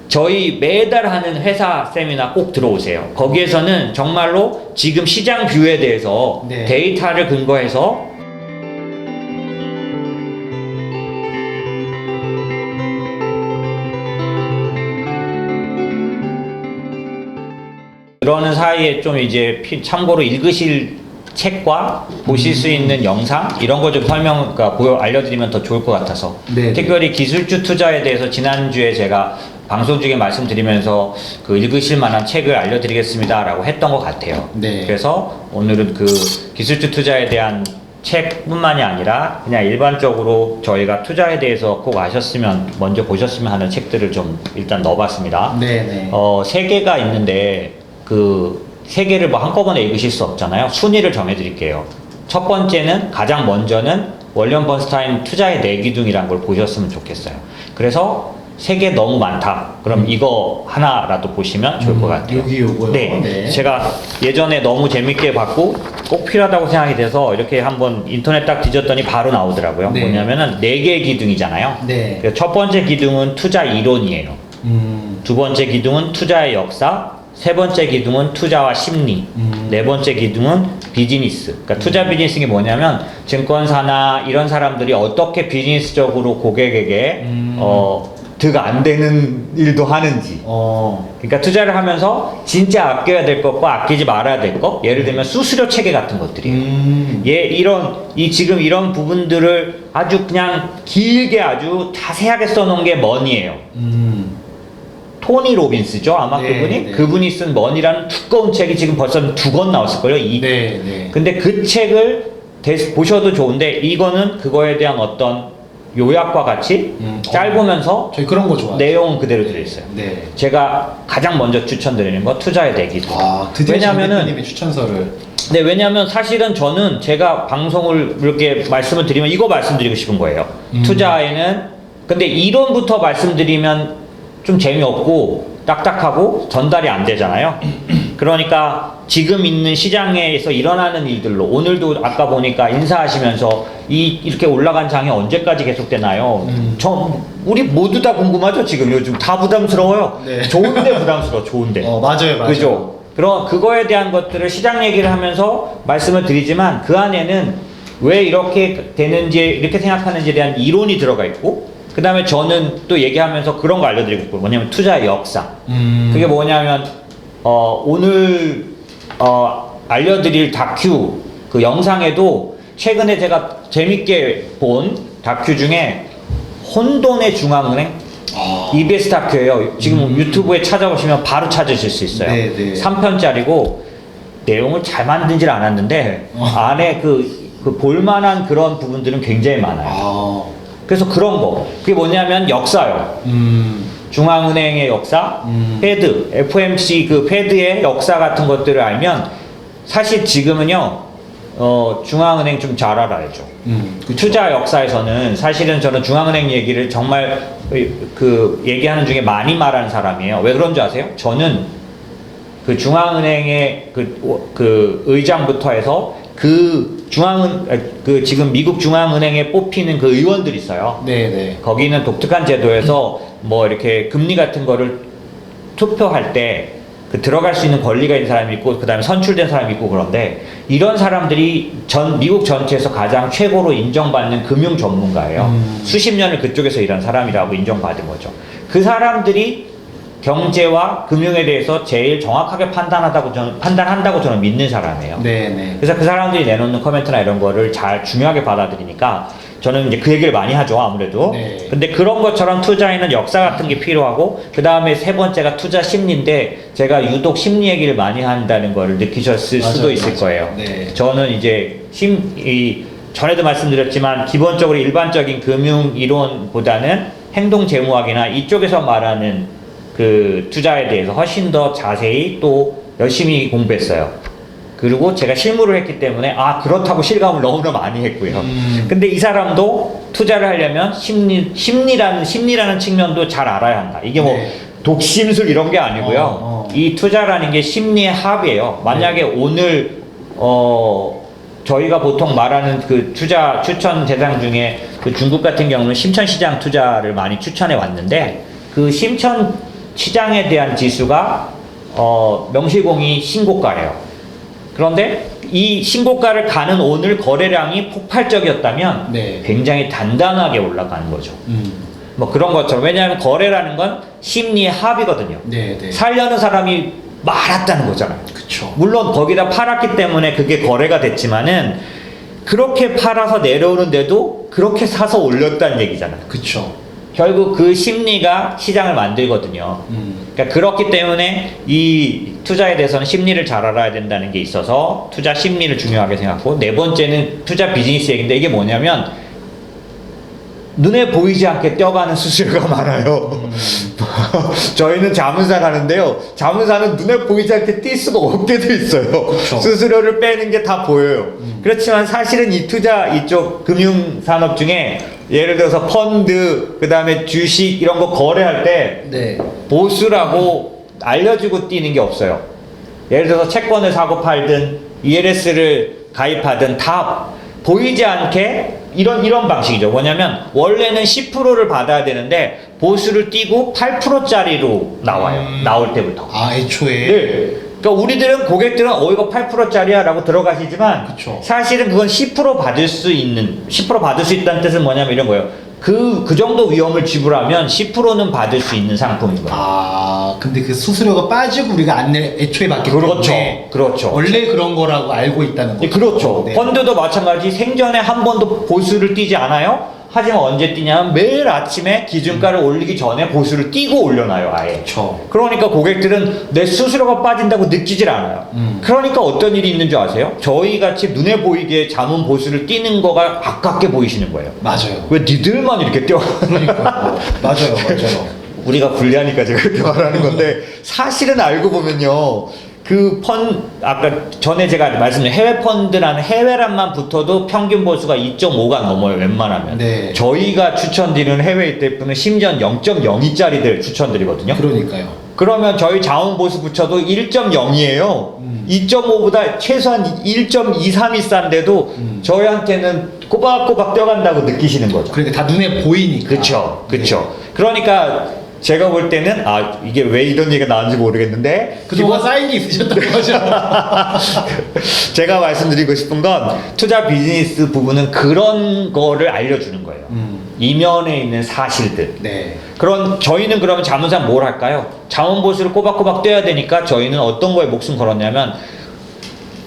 저희 매달 하는 회사 세미나 꼭 들어오세요. 거기에서는 정말로 지금 시장 뷰에 대해서 네. 데이터를 근거해서 그러는 사이에 좀 이제 참고로 읽으실 책과 보실 수 있는 영상 이런 거 좀 알려드리면 더 좋을 것 같아서 네. 특별히 기술주 투자에 대해서 지난주에 제가 방송 중에 말씀드리면서 그 읽으실 만한 책을 알려드리겠습니다 라고 했던 것 같아요. 네. 그래서 오늘은 그 기술주 투자에 대한 책뿐만이 아니라 그냥 일반적으로 저희가 투자에 대해서 꼭 먼저 보셨으면 하는 책들을 좀 일단 넣어봤습니다. 네네. 3개가 있는데 그 3개를 뭐 한꺼번에 읽으실 수 없잖아요. 순위를 정해드릴게요. 첫 번째는 가장 먼저는 월런 번스타인 투자의 4기둥이란 걸 보셨으면 좋겠어요. 그래서 3개 너무 많다. 그럼 이거 하나라도 보시면 좋을 것 같아요. 여기 요거요? 네. 네. 제가 예전에 너무 재밌게 봤고 꼭 필요하다고 생각이 돼서 이렇게 한번 인터넷 딱 뒤졌더니 바로 나오더라고요. 네. 뭐냐면은 4개의 기둥이잖아요. 네. 그래서 첫 번째 기둥은 투자 이론이에요. 두 번째 기둥은 투자의 역사, 세 번째 기둥은 투자와 심리, 네 번째 기둥은 비즈니스. 그러니까 투자 비즈니스가 뭐냐면 증권사나 이런 사람들이 어떻게 비즈니스적으로 고객에게 득 안 되는 일도 하는지. 그러니까 투자를 하면서 진짜 아껴야 될 것과 아끼지 말아야 될 것. 예를 들면 수수료 체계 같은 것들이에요. 지금 이런 부분들을 아주 그냥 길게 아주 자세하게 써놓은 게 머니예요. 토니 로빈스죠 아마. 네, 그분이 네. 그분이 쓴 머니라는 두꺼운 책이 지금 벌써 2권 나왔을걸요. 네, 네. 근데 그 책을 보셔도 좋은데 이거는 그거에 대한 어떤 요약과 같이 짧으면서 저희 그런 거 좋아해요. 내용은 그대로 들어있어요. 네. 제가 가장 먼저 추천드리는 거 투자의 대기둥. 드디어 왜냐면은 대표님의 추천서를. 네, 왜냐면 사실은 저는 제가 방송을 이렇게 말씀을 드리면 이거 말씀드리고 싶은 거예요. 투자에는 근데 이론부터 말씀드리면 좀 재미없고 딱딱하고 전달이 안 되잖아요. 그러니까 지금 있는 시장에서 일어나는 일들로 오늘도 아까 보니까 인사하시면서 이렇게 올라간 장이 언제까지 계속되나요? 우리 모두 다 궁금하죠. 지금 요즘 다 부담스러워요. 네. 좋은데 부담스러워. 좋은데. 맞아요. 그죠? 그럼 그거에 대한 것들을 시장 얘기를 하면서 말씀을 드리지만 그 안에는 왜 이렇게 되는지 이렇게 생각하는지에 대한 이론이 들어가 있고 그 다음에 저는 또 얘기하면서 그런 거 알려드리고 싶어요. 뭐냐면 투자의 역사. 그게 뭐냐면 오늘 알려드릴 다큐 그 영상에도 최근에 제가 재밌게 본 다큐 중에 혼돈의 중앙은행 EBS 다큐예요. 지금 유튜브에 찾아보시면 바로 찾으실 수 있어요. 네, 네. 3편짜리고 내용을 잘 만들질 않았는데 안에 그 볼만한 그런 부분들은 굉장히 많아요. 그래서 그런 거 그게 뭐냐면 역사요. 중앙은행의 역사, 패드, FOMC 그 패드의 역사 같은 것들을 알면 사실 지금은요 중앙은행 좀 잘 알아야죠. 투자 역사에서는 사실은 저는 중앙은행 얘기를 정말 그 얘기하는 중에 많이 말하는 사람이에요. 왜 그런 줄 아세요? 저는 그 중앙은행의 그 의장부터 해서 그 지금 미국 중앙은행에 뽑히는 그 의원들이 있어요. 네네. 거기는 독특한 제도에서 뭐 이렇게 금리 같은 거를 투표할 때 그 들어갈 수 있는 권리가 있는 사람이 있고 그 다음에 선출된 사람이 있고 그런데 이런 사람들이 미국 전체에서 가장 최고로 인정받는 금융 전문가예요. 수십 년을 그쪽에서 일한 사람이라고 인정받은 거죠. 그 사람들이 경제와 금융에 대해서 제일 정확하게 판단한다고 저는 믿는 사람이에요. 네네. 그래서 그 사람들이 내놓는 코멘트나 이런 거를 잘 중요하게 받아들이니까 저는 이제 그 얘기를 많이 하죠, 아무래도. 네. 근데 그런 것처럼 투자에는 역사 같은 게 필요하고, 그 다음에 세 번째가 투자 심리인데, 제가 유독 심리 얘기를 많이 한다는 거를 느끼셨을 수도 있을 거예요. 네. 저는 이제 전에도 말씀드렸지만, 기본적으로 일반적인 금융 이론보다는 행동 재무학이나 이쪽에서 말하는 그 투자에 대해서 훨씬 더 자세히 또 열심히 공부했어요. 그리고 제가 실무를 했기 때문에 그렇다고 실감을 너무나 많이 했고요. 근데 이 사람도 투자를 하려면 심리라는 측면도 잘 알아야 한다. 이게 뭐 네. 독심술 이런 게 아니고요. 이 투자라는 게 심리의 합이에요. 만약에 오늘 저희가 보통 말하는 그 투자 추천 대상 중에 그 중국 같은 경우는 심천시장 투자를 많이 추천해 왔는데 그 심천 시장에 대한 지수가 명시공히 신고가예요. 그런데 이 신고가를 가는 오늘 거래량이 폭발적이었다면 네. 굉장히 단단하게 올라가는 거죠. 뭐 그런 것처럼. 왜냐하면 거래라는 건 심리의 합이거든요. 네, 네. 살려는 사람이 많았다는 거잖아요. 그쵸. 물론 거기다 팔았기 때문에 그게 거래가 됐지만은 그렇게 팔아서 내려오는데도 그렇게 사서 올렸다는 얘기잖아요. 그쵸. 결국 그 심리가 시장을 만들거든요. 그러니까 그렇기 때문에 이 투자에 대해서는 심리를 잘 알아야 된다는 게 있어서 투자 심리를 중요하게 생각하고, 네 번째는 투자 비즈니스 얘기인데, 이게 뭐냐면 눈에 보이지 않게 뛰어가는 수수료가 많아요. 저희는 자문사 가는데요, 자문사는 눈에 보이지 않게 뛸 수가 없게 돼 있어요. 그쵸. 수수료를 빼는 게 다 보여요. 그렇지만 사실은 이 투자 이쪽 금융산업 중에 예를 들어서 펀드, 그 다음에 주식 이런 거 거래할 때 네. 보수라고 알려주고 뛰는 게 없어요. 예를 들어서 채권을 사고 팔든 ELS를 가입하든 다 보이지 않게 이런 방식이죠. 뭐냐면 원래는 10%를 받아야 되는데 보수를 띄고 8%짜리로 나와요. 나올 때부터. 아, 애초에. 네. 그러니까 우리들은, 고객들은 이거 8%짜리야 라고 들어가시지만 그쵸. 사실은 그건 10% 받을 수 있다는 뜻은 뭐냐면 이런 거예요. 그 정도 위험을 지불하면 10%는 받을 수 있는 상품인 거예요. 아, 근데 그 수수료가 빠지고 우리가 애초에 받기 그렇죠. 때문에 그렇죠. 원래 그런 거라고 알고 있다는 거죠. 네, 그렇죠. 네. 펀드도 마찬가지. 생전에 한 번도 보수를 띄지 않아요. 하지만 언제 띄냐면 매일 아침에 기준가를 올리기 전에 보수를 띄고 올려놔요, 아예. 그렇죠. 그러니까 고객들은 내 수수료가 빠진다고 느끼질 않아요. 그러니까 어떤 일이 있는 줄 아세요? 저희 같이 눈에 보이게 자문 보수를 띄는 거가 아깝게 보이시는 거예요. 맞아요. 왜 니들만 이렇게 뛰어? 그러니까 맞아요, 맞아요. 우리가 불리하니까 제가 그렇게 말하는 건데, 사실은 알고 보면요, 아까 전에 제가 말씀드린 해외 펀드라는 해외란만 붙어도 평균 보수가 2.5가 넘어요, 웬만하면. 네. 저희가 추천드리는 해외 ETF는 심지어 0.02짜리들 추천드리거든요. 그러니까요. 그러면 저희 자원 보수 붙여도 1.0이에요. 2.5보다 최소한 1.23이 싼데도 저희한테는 꼬박꼬박 뛰어간다고 느끼시는 거죠. 그러니까 다 눈에 보이니까. 그쵸, 그쵸. 네. 그러니까 제가 볼 때는, 이게 왜 이런 얘기가 나왔는지 모르겠는데, 그동안 쌓인 게 있으셨던 거죠. 제가 말씀드리고 싶은 건 투자 비즈니스 부분은 그런 거를 알려주는 거예요. 이면에 있는 사실들. 네. 저희는 그러면 자문사 뭘 할까요? 자원보수를 꼬박꼬박 떼야 되니까 저희는 어떤 거에 목숨 걸었냐면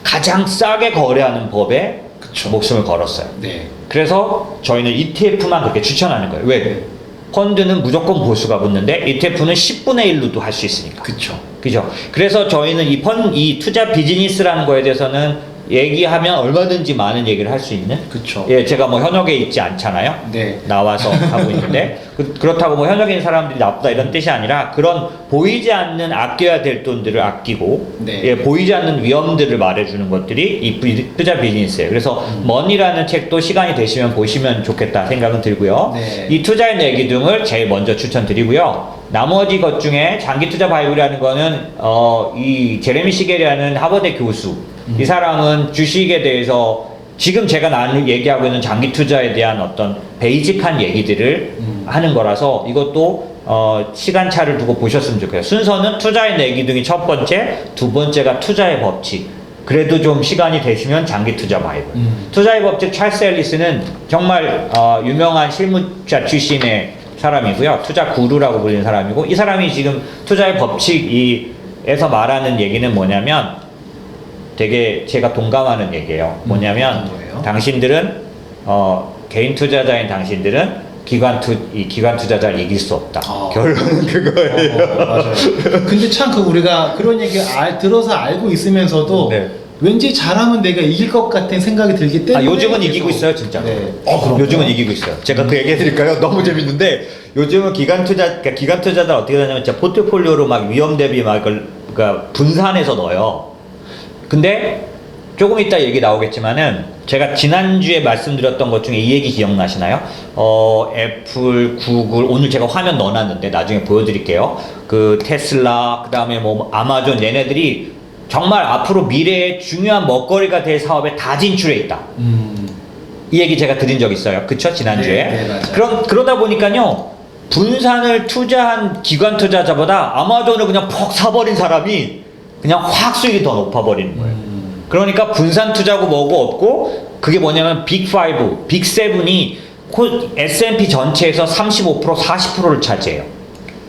가장 싸게 거래하는 법에 그쵸. 목숨을 걸었어요. 네. 그래서 저희는 ETF만 그렇게 추천하는 거예요. 왜? 펀드는 무조건 보수가 붙는데 ETF는 10분의 1로도 할 수 있으니까. 그쵸. 그죠? 그래서 저희는 이 투자 비즈니스라는 거에 대해서는 얘기하면 얼마든지 많은 얘기를 할 수 있는. 그쵸. 예, 제가 뭐 현역에 있지 않잖아요. 네. 나와서 하고 있는데 그렇다고 뭐 현역에 있는 사람들이 나쁘다 이런 뜻이 아니라, 그런 보이지 않는 아껴야 될 돈들을 아끼고, 네. 예, 보이지 않는 위험들을 말해주는 것들이 이 투자 비즈니스예요. 그래서 머니라는 책도 시간이 되시면 보시면 좋겠다 생각은 들고요. 네. 이 투자의 내기둥을 제일 먼저 추천드리고요. 나머지 것 중에 장기 투자 바이블이라는 거는 이 제레미 시겔이라는 하버드 교수, 이 사람은 주식에 대해서 지금 제가 얘기하고 있는 장기 투자에 대한 어떤 베이직한 얘기들을 하는 거라서 이것도 시간차를 두고 보셨으면 좋겠어요. 순서는 투자의 내기둥이 첫 번째, 두 번째가 투자의 법칙. 그래도 좀 시간이 되시면 장기 투자 바이블. 투자의 법칙, 찰스 앨리스는 정말 유명한 실무자 출신의 사람이고요. 투자 구루라고 불리는 사람이고, 이 사람이 지금 투자의 법칙에서 말하는 얘기는 뭐냐면 되게 제가 동감하는 얘기예요. 뭐냐면 당신들은 개인 투자자인 당신들은 기관 투자자를 이길 수 없다. 결론은 그거예요. 맞아요. 근데 참 우리가 그런 얘기 들어서 알고 있으면서도 네. 왠지 잘하면 내가 이길 것 같은 생각이 들기 때문에 요즘은 이기고 있어요, 진짜. 네. 요즘은 이기고 있어요. 제가 그 얘기 해드릴까요? 너무 재밌는데, 요즘은 기관 투자자 어떻게 되냐면 진짜 포트폴리오로 막 위험 대비 막 그러니까 분산해서 넣어요. 근데 조금 이따 얘기 나오겠지만은, 제가 지난주에 말씀드렸던 것 중에 이 얘기 기억나시나요? 애플, 구글, 오늘 제가 화면 넣어놨는데 나중에 보여드릴게요. 그 테슬라, 그 다음에 뭐 아마존, 얘네들이 정말 앞으로 미래의 중요한 먹거리가 될 사업에 다 진출해 있다. 이 얘기 제가 드린 적 있어요. 그쵸? 지난주에. 네, 맞아요. 그러다 보니까요, 분산을 투자한 기관 투자자보다 아마존을 그냥 퍽 사버린 사람이 그냥 확 수익이 더 높아버리는 거예요. 그러니까 분산 투자고 뭐고 없고, 그게 뭐냐면 빅5, 빅7이 S&P 전체에서 35%, 40%를 차지해요.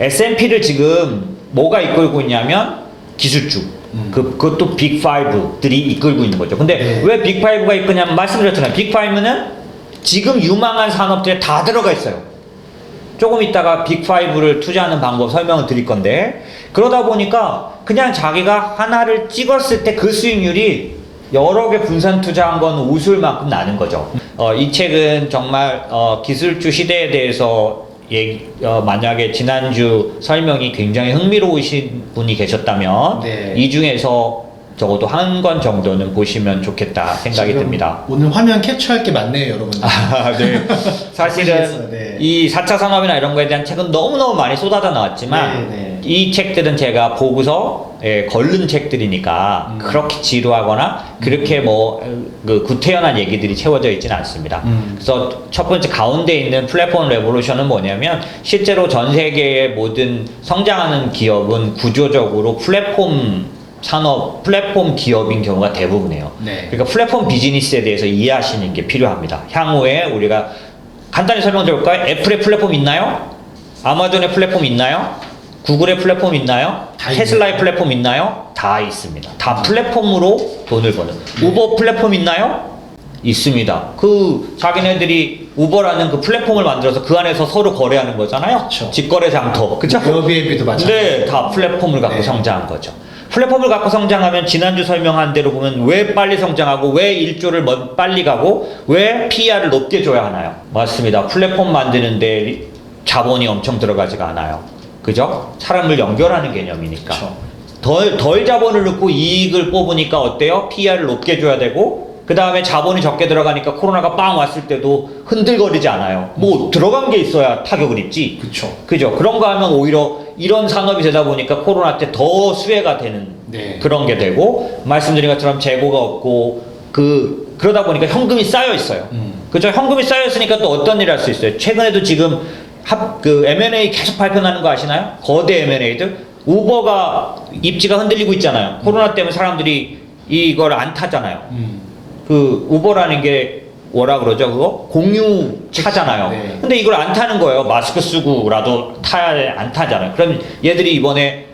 S&P를 지금 뭐가 이끌고 있냐면 기술주. 그것도 빅5들이 이끌고 있는 거죠. 근데 네. 왜 빅5가 이끄냐면 말씀드렸잖아요. 빅5는 지금 유망한 산업들에 다 들어가 있어요. 조금 있다가 빅5를 투자하는 방법 설명을 드릴 건데, 그러다 보니까 그냥 자기가 하나를 찍었을 때 그 수익률이 여러 개 분산 투자한 건 웃을 만큼 나는 거죠. 이 책은 정말 기술주 시대에 대해서 만약에 지난주 설명이 굉장히 흥미로우신 분이 계셨다면 네. 이 중에서 적어도 한 권 정도는 보시면 좋겠다 생각이 듭니다. 오늘 화면 캡처할 게 많네요, 여러분들. 네. 사실은 네. 이 4차 산업이나 이런 거에 대한 책은 너무너무 많이 쏟아져 나왔지만 네. 이 책들은 제가 보고서 걸른 책들이니까 그렇게 지루하거나 그렇게 그 구태연한 얘기들이 채워져 있지는 않습니다. 그래서 첫 번째 가운데 있는 플랫폼 레볼루션은 뭐냐면, 실제로 전 세계의 모든 성장하는 기업은 구조적으로 플랫폼 산업, 플랫폼 기업인 경우가 대부분이에요. 네. 그러니까 플랫폼 비즈니스에 대해서 이해하시는 게 필요합니다. 향후에 우리가 간단히 설명드려볼까요? 애플의 플랫폼 있나요? 아마존의 플랫폼 있나요? 구글의 플랫폼 있나요? 테슬라의 플랫폼 있나요? 다 있습니다. 다 플랫폼으로 돈을 버는. 우버 플랫폼 있나요? 있습니다. 그 자기네들이 우버라는 그 플랫폼을 만들어서 그 안에서 서로 거래하는 거잖아요. 그쵸. 직거래 장터. 그쵸? 에어비앤비도 마찬가지. 네, 다 플랫폼을 갖고 네. 성장한 거죠. 플랫폼을 갖고 성장하면 지난주 설명한 대로 보면 왜 빨리 성장하고 왜 1조를 빨리 가고 왜 PER을 높게 줘야 하나요? 맞습니다. 플랫폼 만드는데 자본이 엄청 들어가지가 않아요. 그죠? 사람을 연결하는 개념이니까. 그쵸. 덜 자본을 넣고 이익을 뽑으니까 어때요? PER을 높게 줘야 되고, 그 다음에 자본이 적게 들어가니까 코로나가 빵 왔을 때도 흔들거리지 않아요. 뭐 들어간 게 있어야 타격을 입지. 그쵸. 그죠? 그런 거 하면 오히려 이런 산업이 되다 보니까 코로나 때 더 수혜가 되는 네. 그런 게 되고, 말씀드린 것처럼 재고가 없고 그러다 보니까 현금이 쌓여 있어요. 그죠? 현금이 쌓여 있으니까 또 어떤 일을 할 수 있어요? 최근에도 지금 M&A 계속 발표나는 거 아시나요? 거대 M&A들. 우버가 입지가 흔들리고 있잖아요. 코로나 때문에 사람들이 이걸 안 타잖아요. 그 우버라는 게 뭐라 그러죠? 그거 공유차잖아요. 네. 근데 이걸 안 타는 거예요. 마스크 쓰고라도 안 타잖아요. 그럼 얘들이 이번에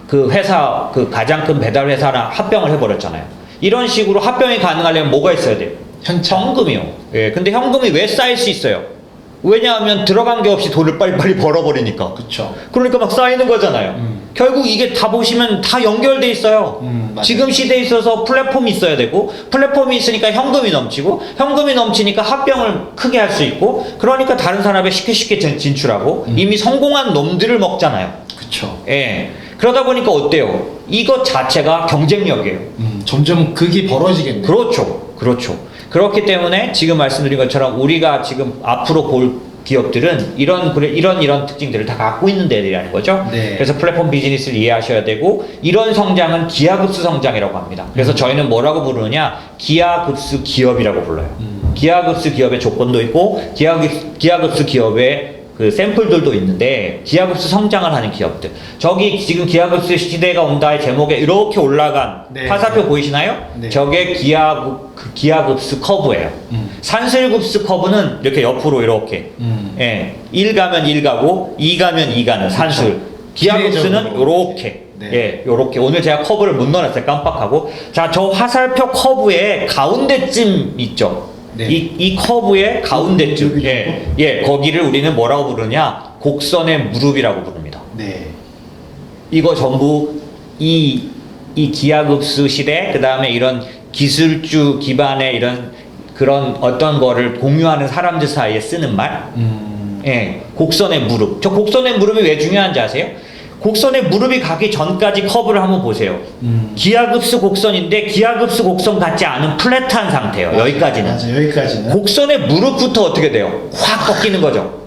그 회사, 그 가장 큰 배달 회사랑 합병을 해버렸잖아요. 이런 식으로 합병이 가능하려면 뭐가 있어야 돼요? 현금이요. 예. 근데 현금이 왜 쌓일 수 있어요? 왜냐하면 들어간 게 없이 돈을 빨리빨리 벌어버리니까. 그쵸. 그러니까 막 쌓이는 거잖아요. 결국 이게 다 보시면 다 연결돼 있어요. 맞아요. 지금 시대에 있어서 플랫폼이 있어야 되고, 플랫폼이 있으니까 현금이 넘치고, 현금이 넘치니까 합병을 크게 할 수 있고, 그러니까 다른 산업에 쉽게 진출하고, 이미 성공한 놈들을 먹잖아요. 그쵸. 예. 그러다 보니까 어때요? 이것 자체가 경쟁력이에요. 점점 극이 벌어지겠네요. 그렇죠. 그렇기 때문에 지금 말씀드린 것처럼 우리가 지금 앞으로 볼 기업들은 이런 특징들을 다 갖고 있는 데들이라는 거죠. 네. 그래서 플랫폼 비즈니스를 이해하셔야 되고, 이런 성장은 기하급수 성장이라고 합니다. 그래서 저희는 뭐라고 부르느냐? 기하급수 기업이라고 불러요. 기하급수 기업의 조건도 있고, 기하급수 기업의 그 샘플들도 있는데, 기하급수 성장을 하는 기업들. 저기 지금 기하급수 시대가 온다의 제목에 이렇게 올라간 네. 화살표 보이시나요? 네. 저게 기하급수 커브예요. 산술급수 커브는 이렇게 옆으로 이렇게. 예. 1 가면 1 가고 2 가면 2 가는 산술. 기하급수는 기회적으로. 요렇게. 네. 예, 요렇게. 오늘 제가 커브를 못 넣어놨어요. 깜빡하고. 자, 저 화살표 커브의 가운데쯤 있죠. 네. 이 커브의 가운데쯤. 여기 예, 거기를 우리는 뭐라고 부르냐? 곡선의 무릎이라고 부릅니다. 네. 이거 전부 이 기하급수 시대, 그 다음에 이런 기술주 기반의 이런 그런 어떤 거를 공유하는 사람들 사이에 쓰는 말. 예, 곡선의 무릎. 저 곡선의 무릎이 왜 중요한지 아세요? 곡선의 무릎이 가기 전까지 커브를 한번 보세요. 기하급수 곡선인데 기하급수 곡선 같지 않은 플랫한 상태예요. 여기까지는. 맞아요. 여기까지는. 곡선의 무릎부터 어떻게 돼요? 확 꺾이는 거죠.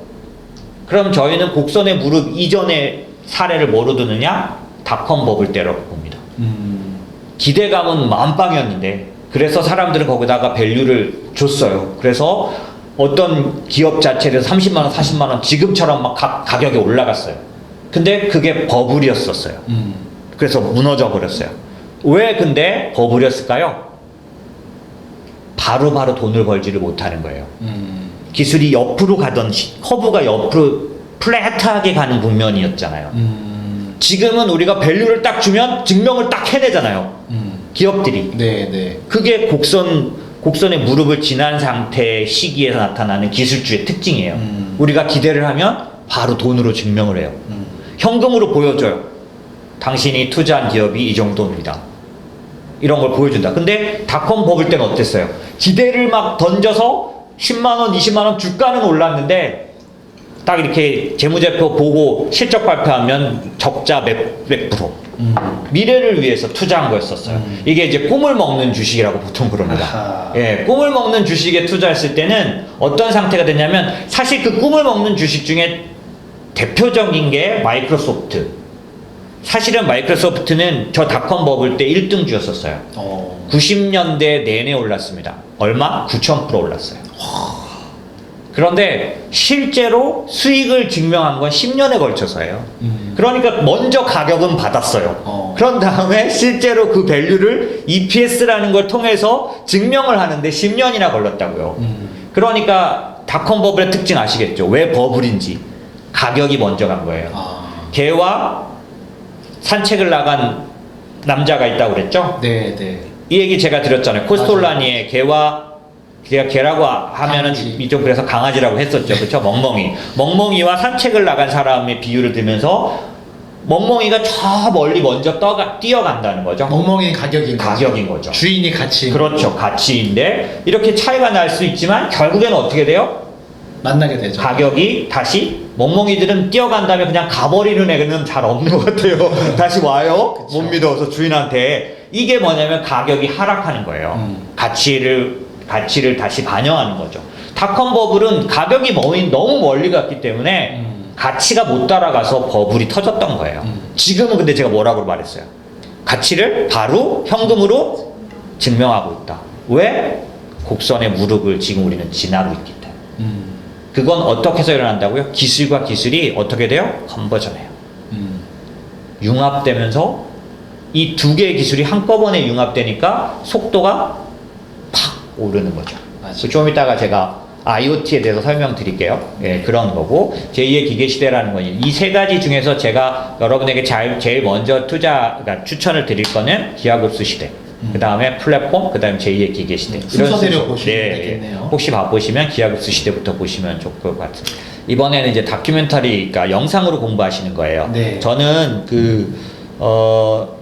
그럼 저희는 곡선의 무릎 이전의 사례를 뭐로 두느냐? 닷컴 버블 때라고 봅니다. 기대감은 만빵이었는데, 그래서 사람들은 거기다가 밸류를 줬어요. 그래서 어떤 기업 자체에서 30만 원, 40만 원 지금처럼 막 가격이 올라갔어요. 근데 그게 버블이었었어요. 그래서 무너져 버렸어요. 왜 근데 버블이었을까요? 바로바로 돈을 벌지를 못하는 거예요. 기술이 옆으로 가던 커브가 옆으로 플랫하게 가는 국면이었잖아요. 지금은 우리가 밸류를 딱 주면 증명을 딱 해내잖아요. 기업들이. 네. 그게 곡선의 무릎을 지난 상태의 시기에서 나타나는 기술주의 특징이에요. 우리가 기대를 하면 바로 돈으로 증명을 해요. 현금으로 보여줘요. 당신이 투자한 기업이 이 정도입니다. 이런 걸 보여준다. 근데 닷컴 버블 때는 어땠어요? 기대를 막 던져서 10만원, 20만원 주가는 올랐는데 딱 이렇게 재무제표 보고 실적 발표하면 적자 몇 프로. 미래를 위해서 투자한 거였었어요. 이게 이제 꿈을 먹는 주식이라고 보통 그럽니다. 아하. 예, 꿈을 먹는 주식에 투자했을 때는 어떤 상태가 되냐면 사실 그 꿈을 먹는 주식 중에 대표적인 게 마이크로소프트. 사실은 마이크로소프트는 저 닷컴 버블 때 1등주였었어요. 90년대 내내 올랐습니다. 얼마? 9,000% 올랐어요. 그런데 실제로 수익을 증명한 건 10년에 걸쳐서예요. 그러니까 먼저 가격은 받았어요. 그런 다음에 실제로 그 밸류를 EPS라는 걸 통해서 증명을 하는데 10년이나 걸렸다고요. 그러니까 닷컴 버블의 특징 아시겠죠? 왜 버블인지. 가격이 먼저 간 거예요. 개와 산책을 나간 남자가 있다고 그랬죠? 네. 이 얘기 제가 드렸잖아요. 코스톨라니의 개라고 하면은 좀 그래서 강아지라고 했었죠. 그렇죠? 멍멍이와 산책을 나간 사람의 비유를 들면서 멍멍이가 저 멀리 먼저 뛰어간다는 거죠. 멍멍이 가격인 거죠. 주인이 가치. 그렇죠. 가치인데 이렇게 차이가 날 수 있지만 결국에는 어떻게 돼요? 만나게 되죠. 가격이 다시 멍멍이들은 뛰어간 다음에 그냥 가버리는 애는 잘 없는 것 같아요. 다시 와요. 그쵸. 못 믿어서 주인한테. 이게 뭐냐면 가격이 하락하는 거예요. 가치를 다시 반영하는 거죠. 닷컴 버블은 가격이 너무 멀리 갔기 때문에 가치가 못 따라가서 버블이 터졌던 거예요. 지금은 근데 제가 뭐라고 말했어요? 가치를 바로 현금으로 증명하고 있다. 왜? 곡선의 무릎을 지금 우리는 지나고 있기 때문에. 그건 어떻게 해서 일어난다고요? 기술과 기술이 어떻게 돼요? 컨버전해요. 융합되면서 이 두 개의 기술이 한꺼번에 융합되니까 속도가 팍 오르는 거죠. 좀 이따가 제가 IoT에 대해서 설명드릴게요. 예, 그런 거고 제2의 기계 시대라는 건 이 세 가지 중에서 제가 여러분에게 제일 먼저 그러니까 추천을 드릴 거는 기하급수 시대. 그 다음에 플랫폼, 그 다음에 제2의 기계 시대. 순서대로 보시면 되겠네요. 혹시 바쁘시면 기하급수 시대부터 보시면 좋을 것 같습니다. 이번에는 이제 다큐멘터리, 그러니까 영상으로 공부하시는 거예요. 네. 저는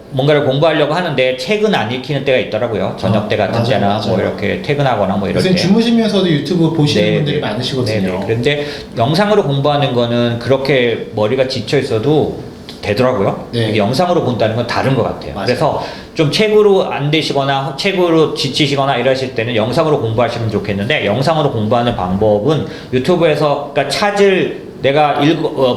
뭔가를 공부하려고 하는데 책은 안 읽히는 때가 있더라고요. 저녁 때 같은 때나 뭐 이렇게 퇴근하거나 뭐 이럴 때. 요새 주무시면서도 유튜브 보시는 분들이 네. 많으시거든요. 그런데 영상으로 공부하는 거는 그렇게 머리가 지쳐 있어도 되더라고요. 네. 이게 영상으로 본다는 건 다른 것 같아요. 맞아요. 그래서 좀 책으로 안 되시거나 책으로 지치시거나 이러실 때는 영상으로 공부하시면 좋겠는데 영상으로 공부하는 방법은 유튜브에서 그러니까 내가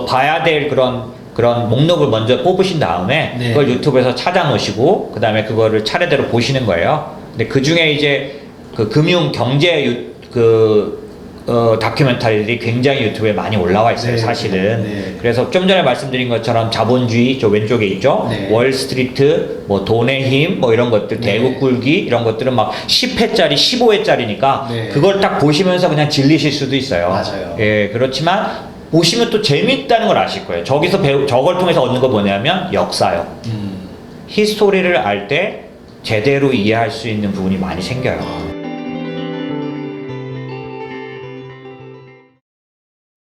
봐야 될 그런 목록을 먼저 뽑으신 다음에 네. 그걸 유튜브에서 찾아 놓으시고 그 다음에 그거를 차례대로 보시는 거예요. 근데 그 중에 이제 그 금융 경제 다큐멘터리들이 굉장히 유튜브에 많이 올라와 있어요. 네, 사실은. 네. 그래서 좀 전에 말씀드린 것처럼 자본주의 저 왼쪽에 있죠. 네. 월스트리트, 뭐 돈의 힘, 뭐 이런 것들, 네. 대국 굴기 이런 것들은 막 10회짜리, 15회짜리니까 네. 그걸 딱 보시면서 그냥 질리실 수도 있어요. 맞아요. 예, 그렇지만 보시면 또 재밌다는 걸 아실 거예요. 저걸 통해서 얻는 거 뭐냐면 역사요. 히스토리를 알 때 제대로 이해할 수 있는 부분이 많이 생겨요.